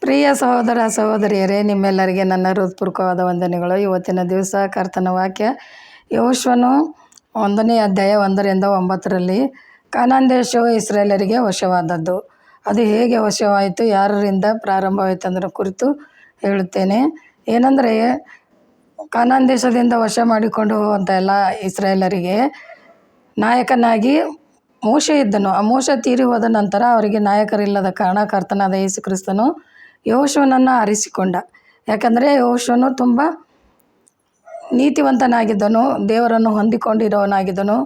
ಪ್ರಿಯ ಸಹೋದರ ಸಹೋದರಿಯರೇ, ನಿಮ್ಮೆಲ್ಲರಿಗೆ ನನ್ನ ಹೃತ್ಪೂರ್ವಕವಾದ ವಂದನೆಗಳು. ಇವತ್ತಿನ ದಿವಸ ಕರ್ತನ ವಾಕ್ಯ ಯೆಹೋಶುವನು 1ನೇ ಅಧ್ಯಾಯ 1ರಿಂದ 9ರಲ್ಲಿ ಕಾನಾನ್ ದೇಶವು ಇಸ್ರಾಯೇಲರಿಗೆ ವಶವಾದದ್ದು. ಅದು ಹೇಗೆ ವಶವಾಯಿತು, ಯಾರಿಂದ ಪ್ರಾರಂಭವಾಯಿತು ಅದರ ಕುರಿತು ಹೇಳುತ್ತೇನೆ. ಏನಂದರೆ, ಕಾನಾನ್ ದೇಶದಿಂದ ವಶ ಮಾಡಿಕೊಂಡು ಹೋಗುವಂಥ ಎಲ್ಲ ಇಸ್ರಾಯೇಲರಿಗೆ ನಾಯಕನಾಗಿ ಮೋಶೆ ಇದ್ದನು. ಆ ಮೋಶೆ ತೀರಿ ಹೋದ ನಂತರ ಅವರಿಗೆ ನಾಯಕರಿಲ್ಲದ ಕಾರಣ ಕರ್ತನಾದ ಯೇಸು ಕ್ರಿಸ್ತನು ಯೆಹೋಶುವನನ್ನು ಆರಿಸಿಕೊಂಡ. ಯಾಕಂದರೆ ಯೆಹೋಶುವನು ತುಂಬ ನೀತಿವಂತನಾಗಿದ್ದನು, ದೇವರನ್ನು ಹೊಂದಿಕೊಂಡಿರೋನಾಗಿದ್ದನು.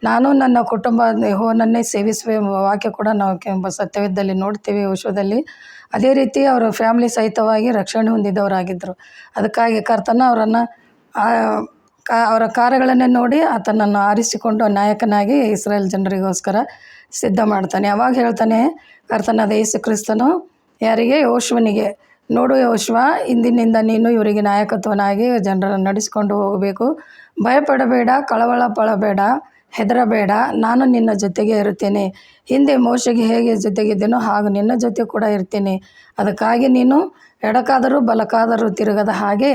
ನಾನು ನನ್ನ ಕುಟುಂಬ ಯೆಹೋವನನ್ನೇ ಸೇವಿಸುವೆ ಎಂಬ ವಾಕ್ಯ ಕೂಡ ನಾವು ಸತ್ಯವೇದದಲ್ಲಿ ನೋಡ್ತೇವೆ. ಯೆಹೋಶುವದಲ್ಲಿ ಅದೇ ರೀತಿ ಅವರ ಫ್ಯಾಮಿಲಿ ಸಹಿತವಾಗಿ ರಕ್ಷಣೆ ಹೊಂದಿದವರಾಗಿದ್ದರು. ಅದಕ್ಕಾಗಿ ಕರ್ತನ ಅವರನ್ನು ಅವರ ಕಾರ್ಯಗಳನ್ನೇ ನೋಡಿ ಆತನನ್ನು ಆರಿಸಿಕೊಂಡು ನಾಯಕನಾಗಿ ಇಸ್ರಾಯೇಲ್ ಜನರಿಗೋಸ್ಕರ ಸಿದ್ಧ ಮಾಡ್ತಾನೆ. ಅವಾಗ ಹೇಳ್ತಾನೆ ಕರ್ತನಾದ ಯೇಸು ಕ್ರಿಸ್ತನು ಯಾರಿಗೆ? ಯೆಹೋಶುವನಿಗೆ, ನೋಡು ಯೆಹೋಶುವ, ಇಂದಿನಿಂದ ನೀನು ಇವರಿಗೆ ನಾಯಕತ್ವನಾಗಿ ಜನರನ್ನು ನಡೆಸಿಕೊಂಡು ಹೋಗಬೇಕು. ಭಯಪಡಬೇಡ, ಕಳವಳ ಪಡಬೇಡ, ಹೆದರಬೇಡ, ನಾನು ನಿನ್ನ ಜೊತೆಗೆ ಇರುತ್ತೇನೆ. ಹಿಂದೆ ಮೋಶೆಗೆ ಹೇಗೆ ಜೊತೆಗಿದ್ದೇನೋ ಹಾಗೂ ನಿನ್ನ ಜೊತೆ ಕೂಡ ಇರ್ತೀನಿ. ಅದಕ್ಕಾಗಿ ನೀನು ಎಡಕ್ಕಾದರೂ ಬಲಕ್ಕಾದರೂ ತಿರುಗದ ಹಾಗೆ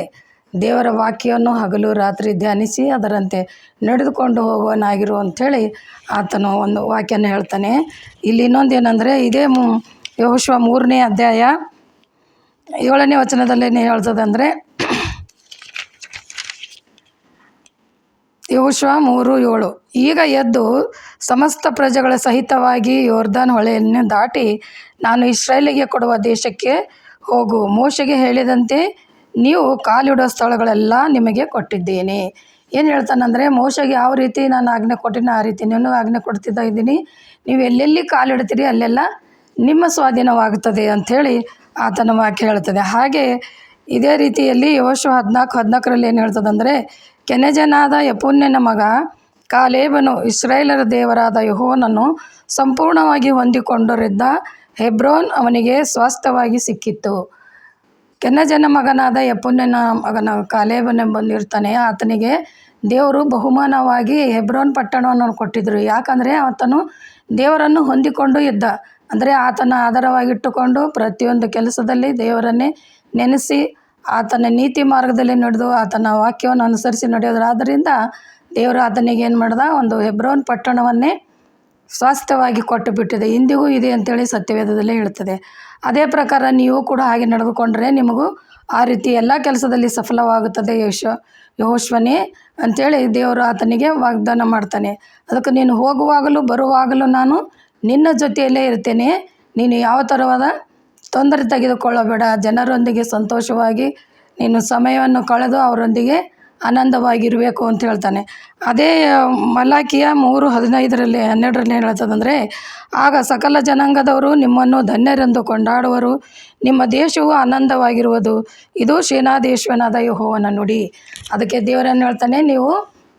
ದೇವರ ವಾಕ್ಯವನ್ನು ಹಗಲು ರಾತ್ರಿ ಧ್ಯಾನಿಸಿ ಅದರಂತೆ ನಡೆದುಕೊಂಡು ಹೋಗುವನಾಗಿರು ಅಂಥೇಳಿ ಆತನು ಒಂದು ವಾಕ್ಯನ ಹೇಳ್ತಾನೆ. ಇಲ್ಲಿ ಇನ್ನೊಂದು ಏನಂದರೆ, ಇದೇ ಯೆಹೋಶುವ 3ನೇ ಅಧ್ಯಾಯ 7ನೇ ವಚನದಲ್ಲೇನು ಹೇಳ್ತದಂದರೆ, ಯೆಹೋಶುವ 3:7, ಈಗ ಎದ್ದು ಸಮಸ್ತ ಪ್ರಜೆಗಳ ಸಹಿತವಾಗಿ ಯೊರ್ದನ್ ಹೊಳೆಯನ್ನು ದಾಟಿ ನಾನು ಇಸ್ರಾಯೇಲಿಗೆ ಕೊಡುವ ದೇಶಕ್ಕೆ ಹೋಗು. ಮೋಶೆಗೆ ಹೇಳಿದಂತೆ ನೀವು ಕಾಲಿಡುವ ಸ್ಥಳಗಳೆಲ್ಲ ನಿಮಗೆ ಕೊಟ್ಟಿದ್ದೇನೆ. ಏನು ಹೇಳ್ತಾನಂದರೆ, ಮೋಶೆಗೆ ಯಾವ ರೀತಿ ನಾನು ಆಜ್ಞೆ ಕೊಟ್ಟಿನಿ ಆ ರೀತಿ ನೀನು ಆಜ್ಞೆ ಕೊಡ್ತಿದ್ದ ಇದ್ದೀನಿ. ನೀವು ಎಲ್ಲೆಲ್ಲಿ ಕಾಲಿಡ್ತೀರಿ ಅಲ್ಲೆಲ್ಲ ನಿಮ್ಮ ಸ್ವಾಧೀನವಾಗುತ್ತದೆ ಅಂಥೇಳಿ ಆತನ ವಾಕ್ಯ ಹೇಳ್ತದೆ. ಹಾಗೆ ಇದೇ ರೀತಿಯಲ್ಲಿ ಯೆಹೋಶುವ 14:14ರಲ್ಲಿ ಏನು ಹೇಳ್ತದಂದರೆ, ಕೆನಜನಾದ ಯೆಫುನ್ನೆನ ಮಗ ಕಾಲೇಬನು ಇಸ್ರಾಯೇಲರ ದೇವರಾದ ಯೆಹೋವನನ್ನು ಸಂಪೂರ್ಣವಾಗಿ ಹೊಂದಿಕೊಂಡಿದ್ದ ಹೆಬ್ರೋನ್ ಅವನಿಗೆ ಸ್ವಾಸ್ಥ್ಯವಾಗಿ ಸಿಕ್ಕಿತ್ತು. ಕೆನಜನ ಮಗನಾದ ಯೆಫುನ್ನೆನ ಮಗನ ಕಾಲೇಬನೆಂಬನಿರ್ತಾನೆ. ಆತನಿಗೆ ದೇವರು ಬಹುಮಾನವಾಗಿ ಹೆಬ್ರೋನ್ ಪಟ್ಟಣವನ್ನು ಕೊಟ್ಟಿದ್ದರು. ಯಾಕಂದರೆ ಆತನು ದೇವರನ್ನು ಹೊಂದಿಕೊಂಡು ಇದ್ದ. ಅಂದರೆ ಆತನ ಆಧಾರವಾಗಿಟ್ಟುಕೊಂಡು ಪ್ರತಿಯೊಂದು ಕೆಲಸದಲ್ಲಿ ದೇವರನ್ನೇ ನೆನೆಸಿ ಆತನ ನೀತಿ ಮಾರ್ಗದಲ್ಲಿ ನಡೆದು ಆತನ ವಾಕ್ಯವನ್ನು ಅನುಸರಿಸಿ ನಡೆಯೋದು. ಆದ್ದರಿಂದ ದೇವರು ಆತನಿಗೆ ಏನು ಮಾಡ್ದ, ಒಂದು ಹೆಬ್ರೋನ್ ಪಟ್ಟಣವನ್ನೇ ಸ್ವಾಸ್ಥ್ಯವಾಗಿ ಕೊಟ್ಟು ಬಿಟ್ಟಿದೆ. ಇಂದಿಗೂ ಇದೆ ಅಂತೇಳಿ ಸತ್ಯವೇದದಲ್ಲೇ ಹೇಳ್ತದೆ. ಅದೇ ಪ್ರಕಾರ ನೀವು ಕೂಡ ಹಾಗೆ ನಡೆದುಕೊಂಡ್ರೆ ನಿಮಗೂ ಆ ರೀತಿ ಎಲ್ಲ ಕೆಲಸದಲ್ಲಿ ಸಫಲವಾಗುತ್ತದೆ ಯೆಹೋಶುವನೇ ಅಂಥೇಳಿ ದೇವರು ಆತನಿಗೆ ವಾಗ್ದಾನ ಮಾಡ್ತಾನೆ. ಅದಕ್ಕೆ ನೀನು ಹೋಗುವಾಗಲೂ ಬರುವಾಗಲೂ ನಾನು ನಿನ್ನ ಜೊತೆಯಲ್ಲೇ ಇರ್ತೇನೆ. ನೀನು ಯಾವ ಥರವಾದ ತೊಂದರೆ ತೆಗೆದುಕೊಳ್ಳಬೇಡ. ಜನರೊಂದಿಗೆ ಸಂತೋಷವಾಗಿ ನೀನು ಸಮಯವನ್ನು ಕಳೆದು ಅವರೊಂದಿಗೆ ಆನಂದವಾಗಿರಬೇಕು ಅಂತ ಹೇಳ್ತಾನೆ. ಅದೇ ಮಲಾಕಿಯ 3:15ರಲ್ಲಿ 12ರಲ್ಲಿ ಏನು ಹೇಳ್ತದಂದರೆ, ಆಗ ಸಕಲ ಜನಾಂಗದವರು ನಿಮ್ಮನ್ನು ಧನ್ಯರೆಂದು ಕೊಂಡಾಡುವರು, ನಿಮ್ಮ ದೇಶವು ಆನಂದವಾಗಿರುವುದು. ಇದು ಸೇನಾಧೀಶ್ವರನಾದ ಯೆಹೋವನ ನುಡಿ. ಅದಕ್ಕೆ ದೇವರನ್ನು ಹೇಳ್ತಾನೆ, ನೀವು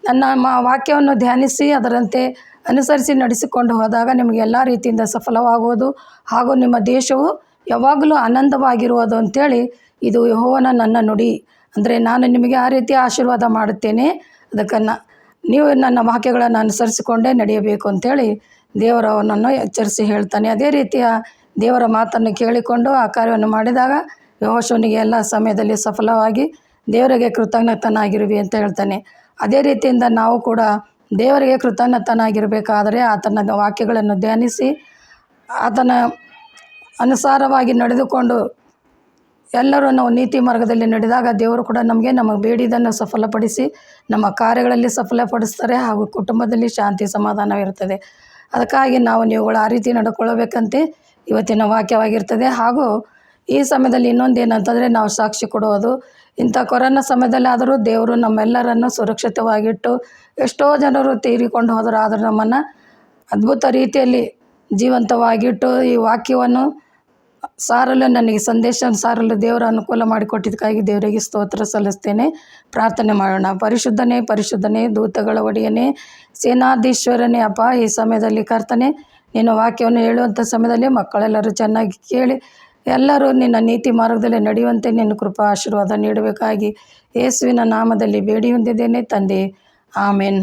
ನನ್ನ ವಾಕ್ಯವನ್ನು ಧ್ಯಾನಿಸಿ ಅದರಂತೆ ಅನುಸರಿಸಿ ನಡೆಸಿಕೊಂಡು ಹೋದಾಗ ನಿಮಗೆ ಎಲ್ಲ ರೀತಿಯಿಂದ ಸಫಲವಾಗುವುದು ಹಾಗೂ ನಿಮ್ಮ ದೇಶವು ಯಾವಾಗಲೂ ಆನಂದವಾಗಿರುವುದು ಅಂಥೇಳಿ ಇದು ಯೆಹೋವನ ನನ್ನ ನುಡಿ. ಅಂದರೆ ನಾನು ನಿಮಗೆ ಆ ರೀತಿ ಆಶೀರ್ವಾದ ಮಾಡುತ್ತೇನೆ. ಅದಕ್ಕೆ ನೀವು ನನ್ನ ವಾಕ್ಯಗಳನ್ನು ಅನುಸರಿಸಿಕೊಂಡೇ ನಡೆಯಬೇಕು ಅಂಥೇಳಿ ದೇವರು ಅವನನ್ನು ಎಚ್ಚರಿಸಿ ಹೇಳ್ತಾನೆ. ಅದೇ ರೀತಿಯ ದೇವರ ಮಾತನ್ನು ಕೇಳಿಕೊಂಡು ಆ ಕಾರ್ಯವನ್ನು ಮಾಡಿದಾಗ ಯೆಹೋಶುವನಿಗೆ ಎಲ್ಲ ಸಮಯದಲ್ಲಿ ಸಫಲವಾಗಿ ದೇವರಿಗೆ ಕೃತಜ್ಞತನಾಗಿರುವಿ ಅಂತ ಹೇಳ್ತಾನೆ. ಅದೇ ರೀತಿಯಿಂದ ನಾವು ಕೂಡ ದೇವರಿಗೆ ಕೃತಜ್ಞತನಾಗಿರಬೇಕಾದರೆ ಆತನ ವಾಕ್ಯಗಳನ್ನು ಧ್ಯಾನಿಸಿ ಆತನ ಅನುಸಾರವಾಗಿ ನಡೆದುಕೊಂಡು ಎಲ್ಲರೂ ನಾವು ನೀತಿ ಮಾರ್ಗದಲ್ಲಿ ನಡೆದಾಗ ದೇವರು ಕೂಡ ನಮಗೆ ಬೇಡಿದ್ದನ್ನು ಸಫಲಪಡಿಸಿ ನಮ್ಮ ಕಾರ್ಯಗಳಲ್ಲಿ ಸಫಲಪಡಿಸ್ತಾರೆ ಹಾಗೂ ಕುಟುಂಬದಲ್ಲಿ ಶಾಂತಿ ಸಮಾಧಾನವಿರುತ್ತದೆ. ಅದಕ್ಕಾಗಿ ನೀವುಗಳು ಆ ರೀತಿ ನಡ್ಕೊಳ್ಳಬೇಕಂತೆ ಇವತ್ತಿನ ವಾಕ್ಯವಾಗಿರ್ತದೆ. ಹಾಗೂ ಈ ಸಮಯದಲ್ಲಿ ಇನ್ನೊಂದು ಏನಂತಂದರೆ, ನಾವು ಸಾಕ್ಷಿ ಕೊಡುವುದು. ಇಂಥ ಕೊರೋನಾ ಸಮಯದಲ್ಲಾದರೂ ದೇವರು ನಮ್ಮೆಲ್ಲರನ್ನು ಸುರಕ್ಷಿತವಾಗಿಟ್ಟು ಎಷ್ಟೋ ಜನರು ತೀರಿಕೊಂಡು ಹೋದರು. ಆದರೂ ನಮ್ಮನ್ನು ಅದ್ಭುತ ರೀತಿಯಲ್ಲಿ ಜೀವಂತವಾಗಿಟ್ಟು ಈ ವಾಕ್ಯವನ್ನು ಸಾರಲು, ನನಗೆ ಸಂದೇಶವನ್ನು ಸಾರಲು ದೇವರ ಅನುಕೂಲ ಮಾಡಿಕೊಟ್ಟಿದ್ದಕ್ಕಾಗಿ ದೇವರಿಗೆ ಸ್ತೋತ್ರ ಸಲ್ಲಿಸ್ತೇನೆ. ಪ್ರಾರ್ಥನೆ ಮಾಡೋಣ. ಪರಿಶುದ್ಧನೇ ಪರಿಶುದ್ಧನೇ, ದೂತಗಳ ಒಡೆಯನೇ, ಸೇನಾಧೀಶ್ವರನೇ, ಅಪ್ಪ, ಈ ಸಮಯದಲ್ಲಿ ಕರ್ತನೆ ನಿನ್ನ ವಾಕ್ಯವನ್ನು ಹೇಳುವಂಥ ಸಮಯದಲ್ಲಿ ಮಕ್ಕಳೆಲ್ಲರೂ ಚೆನ್ನಾಗಿ ಕೇಳಿ ಎಲ್ಲರೂ ನಿನ್ನ ನೀತಿ ಮಾರ್ಗದಲ್ಲಿ ನಡೆಯುವಂತೆ ನಿನ್ನ ಕೃಪಾ ಆಶೀರ್ವಾದ ನೀಡಬೇಕಾಗಿ ಯೇಸುವಿನ ನಾಮದಲ್ಲಿ ಬೇಡಿ ಹೊಂದಿದ್ದೇನೆ ತಂದೆ. ಆಮೆನ್.